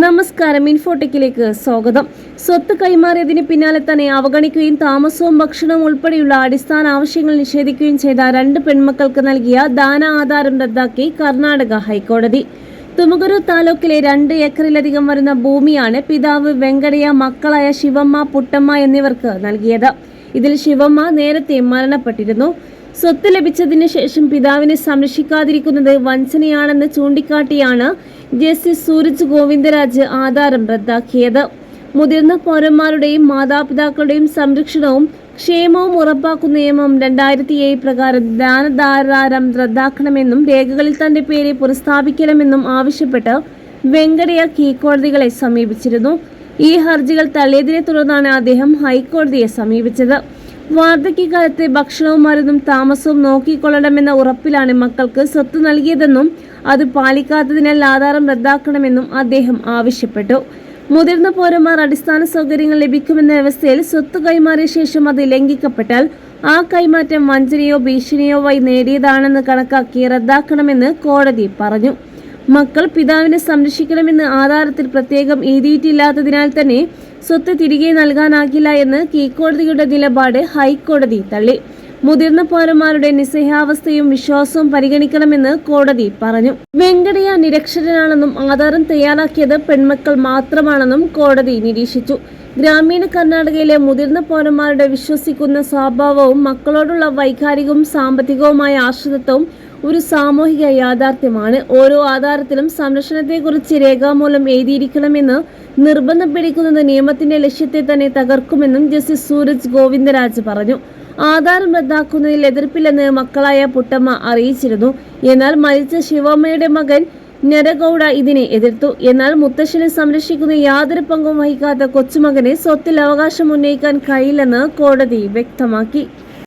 നമസ്കാരം, ഇൻഫോടെക്കിലേക്ക് സ്വാഗതം. സ്വത്ത് കൈമാറിയതിന് പിന്നാലെ തന്നെ അവഗണിക്കുകയും താമസവും ഭക്ഷണവും ഉൾപ്പെടെയുള്ള അടിസ്ഥാന ആവശ്യങ്ങൾ നിഷേധിക്കുകയും ചെയ്ത 2 പെൺമക്കൾക്ക് നൽകിയ ദാന ആധാരം റദ്ദാക്കി കർണാടക ഹൈക്കോടതി. തുമകുരു താലൂക്കിലെ 2 ഏക്കറിലധികം വരുന്ന ഭൂമിയാണ് പിതാവ് വെങ്കടയ്യ, മക്കളായ ശിവമ്മ, പുട്ടമ്മ എന്നിവർക്ക് നൽകിയത്. ഇതിൽ ശിവമ്മ നേരത്തെ മരണപ്പെട്ടിരുന്നു. സ്വത്ത് ലഭിച്ചതിന് ശേഷം പിതാവിനെ സംരക്ഷിക്കാതിരിക്കുന്നത് വഞ്ചനയാണെന്ന് ചൂണ്ടിക്കാട്ടിയാണ് ജസ്റ്റിസ് സൂരജ് ഗോവിന്ദരാജ് ആധാരം റദ്ദാക്കിയത്. മുതിർന്ന പൗരന്മാരുടെയും മാതാപിതാക്കളുടെയും സംരക്ഷണവും ക്ഷേമവും ഉറപ്പാക്കുന്ന നിയമം 2007 പ്രകാരം ദാനധാരാരം റദ്ദാക്കണമെന്നും രേഖകളിൽ തന്റെ പേര് പുനഃസ്ഥാപിക്കണമെന്നും ആവശ്യപ്പെട്ട് വെങ്കടയ്യ കീഴ്ക്കോടതികളെ സമീപിച്ചിരുന്നു. ഈ ഹർജികൾ തള്ളിയതിനെ തുടർന്നാണ് അദ്ദേഹം ഹൈക്കോടതിയെ സമീപിച്ചത്. വാർദ്ധക്യകാലത്തെ ഭക്ഷണവും മരുന്നും താമസവും നോക്കിക്കൊള്ളണമെന്ന ഉറപ്പിലാണ് മക്കൾക്ക് സ്വത്ത് നൽകിയതെന്നും അത് പാലിക്കാത്തതിനാൽ ആധാരം റദ്ദാക്കണമെന്നും അദ്ദേഹം ആവശ്യപ്പെട്ടു. മുതിർന്ന പൗരന്മാർ അടിസ്ഥാന സൗകര്യങ്ങൾ ലഭിക്കുമെന്ന വ്യവസ്ഥയിൽ സ്വത്ത് കൈമാറിയ ശേഷം അത് ലംഘിക്കപ്പെട്ടാൽ ആ കൈമാറ്റം വഞ്ചനയോ ഭീഷണിയോ വഴി നേടിയതാണെന്ന് കണക്കാക്കി റദ്ദാക്കണമെന്ന് കോടതി പറഞ്ഞു. മക്കൾ പിതാവിനെ സംരക്ഷിക്കണമെന്ന് ആധാരത്തിൽ പ്രത്യേകം എഴുതിയിട്ടില്ലാത്തതിനാൽ തന്നെ സ്വത്ത് തിരികെ നൽകാനാകില്ല എന്ന് കീഴ്ക്കോടതിയുടെ നിലപാട് ഹൈക്കോടതി തള്ളി. മുതിർന്ന പൗരന്മാരുടെ നിസ്സഹായാവസ്ഥയും വിശ്വാസവും പരിഗണിക്കണമെന്ന് കോടതി പറഞ്ഞു. വെങ്കടയ്യ നിരക്ഷരനാണെന്നും ആധാരം തയ്യാറാക്കിയത് പെൺമക്കൾ മാത്രമാണെന്നും കോടതി നിരീക്ഷിച്ചു. ഗ്രാമീണ കർണാടകയിലെ മുതിർന്ന പൗരന്മാരുടെ വിശ്വസിക്കുന്ന സ്വഭാവവും മക്കളോടുള്ള വൈകാരികവും സാമ്പത്തികവുമായ ആശ്രിതത്വവും ഒരു സാമൂഹിക യാഥാർത്ഥ്യമാണ്. ഓരോ ആധാരത്തിലും സംരക്ഷണത്തെക്കുറിച്ച് രേഖാമൂലം എഴുതിയിരിക്കണമെന്ന് നിർബന്ധം പിടിക്കുന്നത് നിയമത്തിന്റെ ലക്ഷ്യത്തെ തന്നെ തകർക്കുമെന്നും ജസ്റ്റിസ് സൂരജ് ഗോവിന്ദരാജ് പറഞ്ഞു. ആധാരം റദ്ദാക്കുന്നതിൽ എതിർപ്പില്ലെന്ന് മക്കളായ പുട്ടമ്മ അറിയിച്ചിരുന്നു. എന്നാൽ മരിച്ച ശിവമ്മയുടെ മകൻ നരഗൌഡ ഇതിനെ എതിർത്തു. എന്നാൽ മുത്തശ്ശനെ സംരക്ഷിക്കുന്ന യാതൊരു പങ്കും വഹിക്കാത്ത കൊച്ചുമകനെ സ്വത്തിൽ അവകാശം ഉന്നയിക്കാൻ കഴിയില്ലെന്ന് കോടതി വ്യക്തമാക്കി.